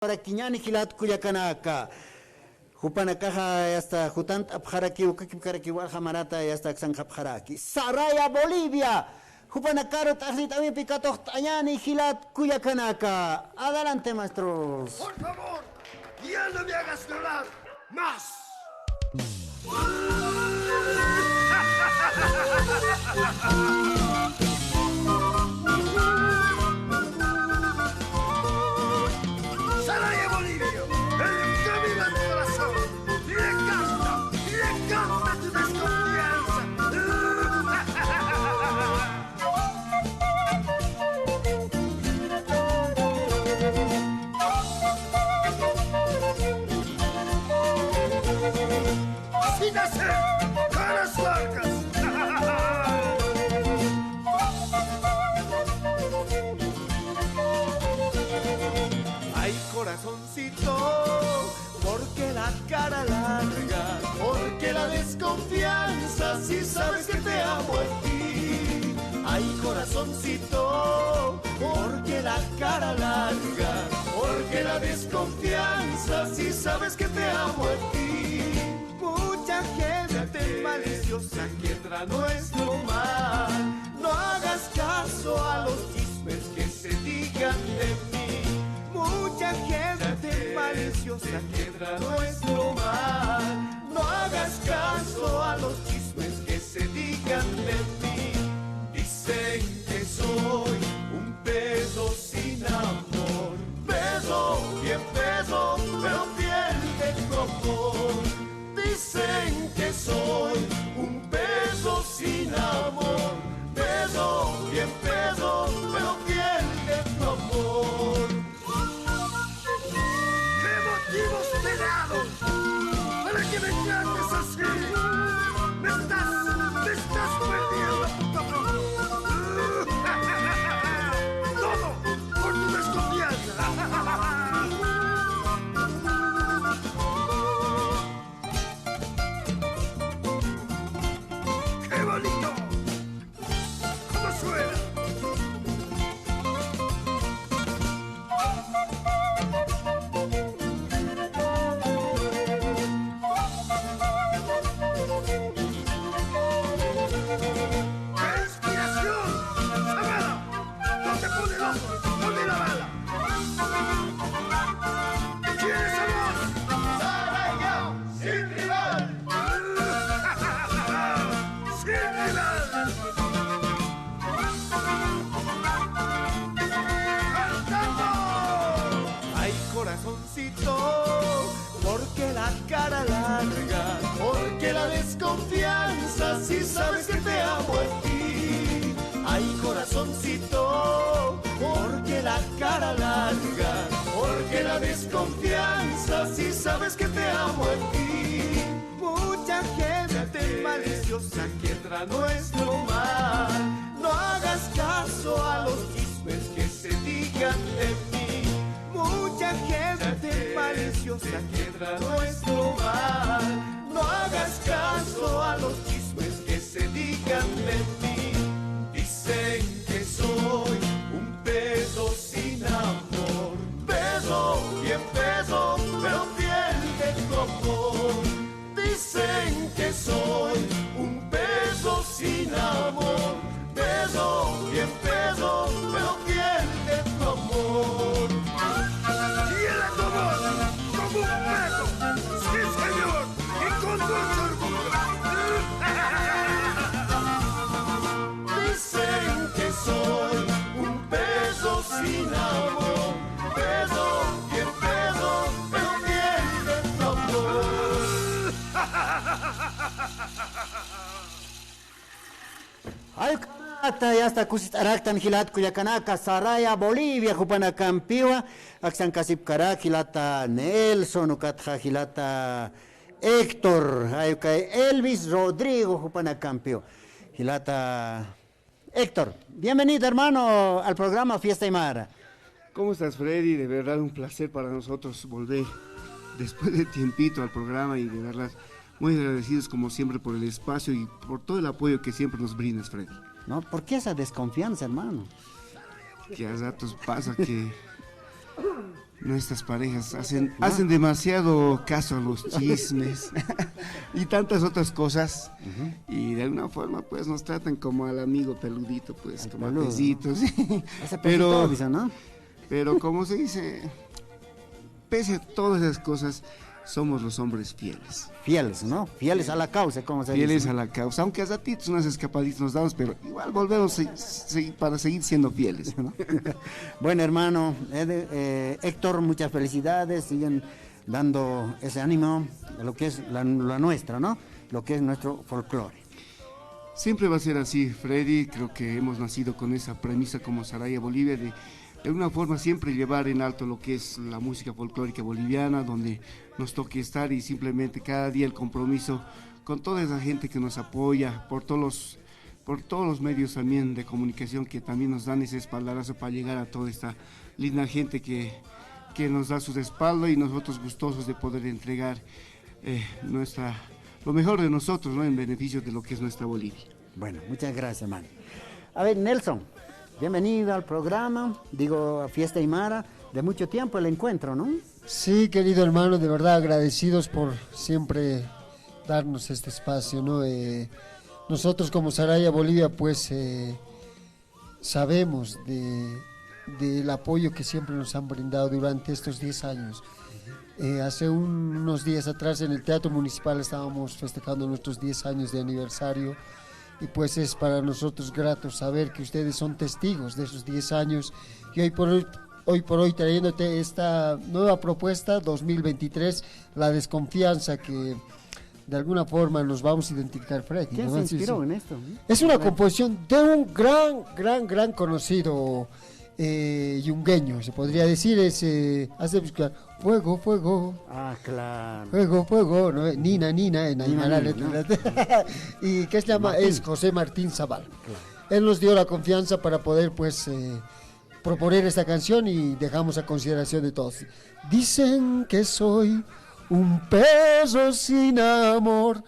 para kiñani hilat kuyakanaka. Jupanakaja hasta Jutant Abjaraki, Ukakikaraki, Walhamarata, y hasta Xanjabjaraki. Saraya, Bolivia. Jupanacaro, Tajita, Picato, Ayani, Hilat, Cuyacanaka. Adelante, maestros. Por favor, ya no me hagas llorar más. Saraya, Bolivia, el camino al corazón. Le canta tu desconfianza. Sin hacer caras largas. Ay, corazoncito, porque la cara larga, porque la desconfianza, si sabes que te amo a ti. Ay, corazoncito, porque la cara larga, porque la desconfianza, si sabes que te amo a ti. Mucha gente maliciosa que entra nuestro mal, no hagas caso a los chismes que se digan de mí. Mucha gente maliciosa que entra nuestro mal, no hagas caso a los chismes que se digan de mí. Dicen que soy un peso sin amor, peso, bien peso, pero piel de tu amor. Dicen que soy un peso sin amor, peso, bien peso, pero piel de tu amor. ¿Qué motivos te he dado para que me trates así? Me estás perdiendo, puto. Todo por tu desconfianza. ¡Qué bonito! ¿Cómo suena? ¡Qué inspiración! ¡Amada! ¡No te pone loco! ¡Ponme la bala! ¿Quién es esa voz? Saraya, sin rival. ¡Sin rival! ¡Cantando! Ay, corazoncito, porque la cara larga, porque la desconfianza, si sabes que te amo a ti. Ay, corazoncito, porque la cara larga, porque la desconfianza, si sabes que te amo a ti. Mucha gente maliciosa que entra nuestro mal, no hagas caso a los chismes que se digan de mí. Mucha gente maliciosa que entra nuestro mal, no hagas caso a los chismes que se digan de mí. Dicen que soy un peso sin amor, peso, bien peso, pero piel de tu amor. Dicen que soy un peso sin amor, peso, bien peso, pero piel de tu amor. Y él la tomó como un perro. Sí, señor. Y con mucho orgullo. Dicen que soy un peso sin amor, peso, bien peso, pero piel de tu amor. Ay, Carata, ya está Cusit Araktan, Hilat, Cuyacanaka, Saraya, Bolivia, Jupanacampiwa, Axan Casip Carak, Hilata Nelson, Ukatja, Hilata Héctor, Elvis Rodrigo, Jupanacampio, Hilata Héctor. Bienvenido, hermano, al programa Fiesta Aymara. ¿Cómo estás, Freddy? De verdad un placer para nosotros volver después de tiempito al programa y de verdad muy agradecidos como siempre por el espacio y por todo el apoyo que siempre nos brindas, Freddy. ¿No? ¿Por qué esa desconfianza, hermano? Que a ratos pasa que nuestras parejas hacen demasiado caso a los chismes y tantas otras cosas, y de alguna forma pues nos tratan como al amigo peludito, pues como a pesitos. Pero, dice, ¿no? Pero como se dice, pese a todas esas cosas, somos los hombres fieles. Fieles, ¿no? Fieles a la causa, como se dice. Fieles a la causa, aunque a ratitos unas escapaditas nos damos, pero igual volvemos para seguir siendo fieles, ¿no? Bueno, hermano, Héctor, muchas felicidades, siguen dando ese ánimo a lo que es la nuestra, ¿no? Lo que es nuestro folclore. Siempre va a ser así, Freddy. Creo que hemos nacido con esa premisa como Saraya Bolivia de alguna forma siempre llevar en alto lo que es la música folclórica boliviana, donde nos toque estar, y simplemente cada día el compromiso con toda esa gente que nos apoya, por todos los medios también de comunicación que también nos dan ese espaldarazo para llegar a toda esta linda gente que nos da su respaldo, y nosotros gustosos de poder entregar lo mejor de nosotros, ¿no? En beneficio de lo que es nuestra Bolivia. Bueno, muchas gracias, hermano. A ver, Nelson, bienvenido al programa, a Fiesta Aymara, de mucho tiempo el encuentro, ¿no? Sí, querido hermano, de verdad agradecidos por siempre darnos este espacio, ¿no? Nosotros como Saraya Bolivia, pues sabemos del apoyo que siempre nos han brindado durante estos 10 años. Hace unos días atrás en el Teatro Municipal estábamos festejando nuestros 10 años de aniversario, y pues es para nosotros grato saber que ustedes son testigos de esos 10 años, y hoy por hoy trayéndote esta nueva propuesta 2023, la desconfianza, que de alguna forma nos vamos a identificar, Freddy. ¿Quién se inspiró en esto? Es una composición de un gran conocido yungueño, se podría decir. Hace buscar fuego, fuego. Ah, claro. Fuego, fuego, ¿no? Nina, en Aymara. Y que se llama, Martín. es José Martín Zaval. Claro. Él nos dio la confianza para poder, pues, proponer esta canción, y dejamos a consideración de todos. Dicen que soy un perro sin amor,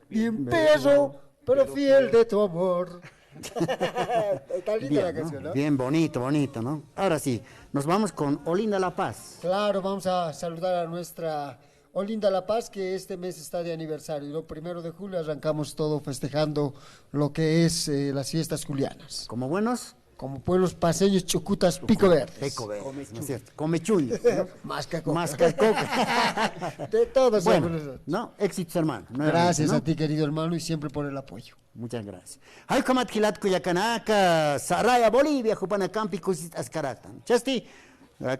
bien perro, pero fiel de tu amor. Está linda Bien, la canción, ¿no? Bien, bonito, ¿no? Ahora sí, nos vamos con Olinda La Paz. Claro, vamos a saludar a nuestra Olinda La Paz, que este mes está de aniversario. Y lo 1 de julio arrancamos todo festejando lo que es las fiestas julianas. Como buenos, Como pueblos paseños, chucutas, pico verdes. Pico verdes, ¿no es cierto? Come chullos, ¿no? Más coca. Más que coca. De todos. Bueno, ¿no? Éxitos, hermano. Gracias, ¿no? A ti, querido hermano, y siempre por el apoyo. Muchas gracias. Hay comat kilat kuyakanaka, Saraya Bolivia, Jupanacampi, Cusit Ascaratan. Chasti,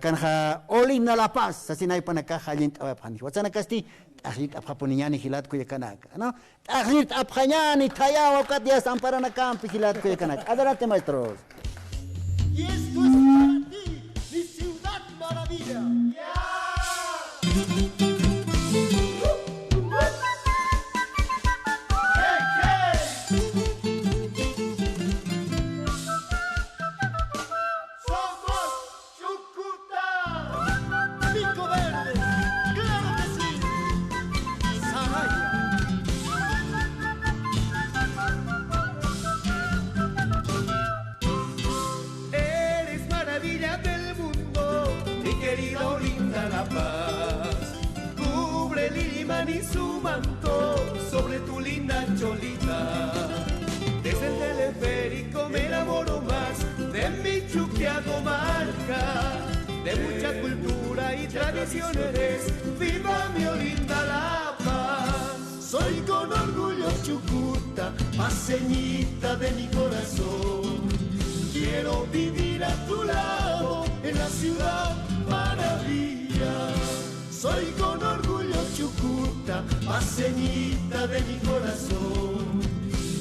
Kanja Olinda La Paz, Asinay Panakaja, Lint Apani. Watsana Casti, Ahlit Apaponiani, Hilat Kuyakanaka, ¿no? Ahlit Apjaniani, Tayawa, Katia, Samparanakampi, Hilat Kuyakanaka. Adelante, maestros. Y esto es para ti, mi ciudad maravilla. Somos Chucuta, Pico Verde, claro que sí, Saraya. Eres maravilla del mundo, mi querida Olinda La Paz. Cubre Lilimán y su manto sobre tu linda cholita. Desde el teleférico me enamoro más de mi chuquiago marca. De mucha cultura y tradición eres, viva mi Olinda La Paz. Soy con orgullo chucuta, paseñita de mi corazón. Quiero vivir a tu lado en la ciudad maravilla. Soy con orgullo chucuta, paseñita de mi corazón.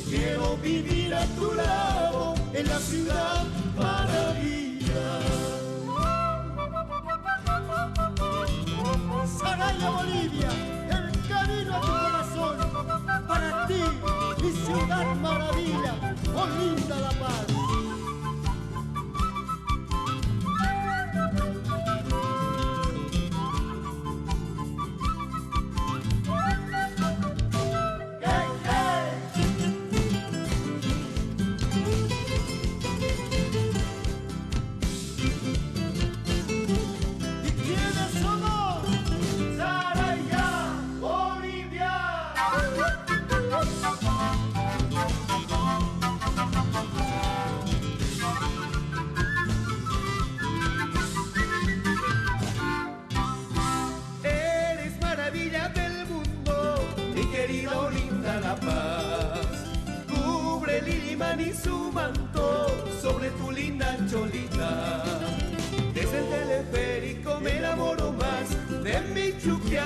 Quiero vivir a tu lado en la ciudad maravilla. Saraya Bolivia, el camino a tu corazón. Para ti, mi ciudad maravilla, Olinda La Paz.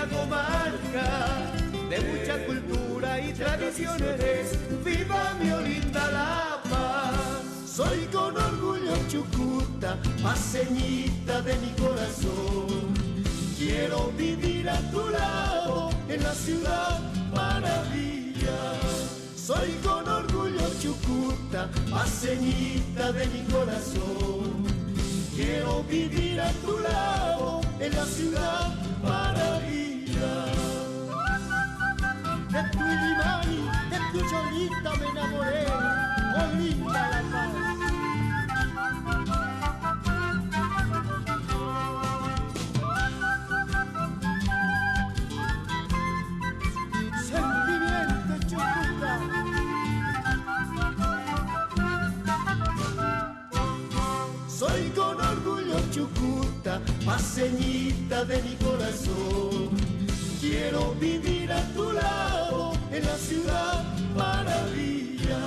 la comarca, de mucha cultura y tradición eres, viva mi Olinda La Paz. Soy con orgullo chucuta, paseñita de mi corazón. Quiero vivir a tu lado en la ciudad maravilla. Soy con orgullo chucuta, paseñita de mi corazón. Quiero vivir a tu lado en la ciudad maravilla. De tu Ilimani, de tu Cholita me enamoré, Olinda La Paz. Sentimiento chucuta. Soy con orgullo chucuta, paseñita de mi corazón. Quiero vivir a tu lado en la ciudad maravilla.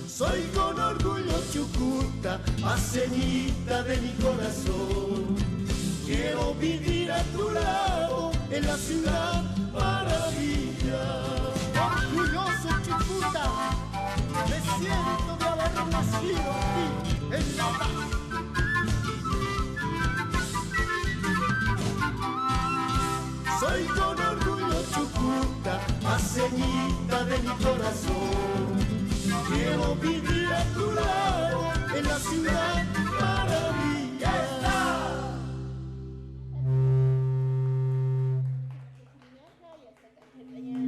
Soy con orgullo chucuta, paseñita de mi corazón. Quiero vivir a tu lado en la ciudad maravilla. Orgulloso chucuta, me siento de haber nacido aquí en La Paz. Soy con orgullo chucuta, paseñita de mi corazón. Quiero vivir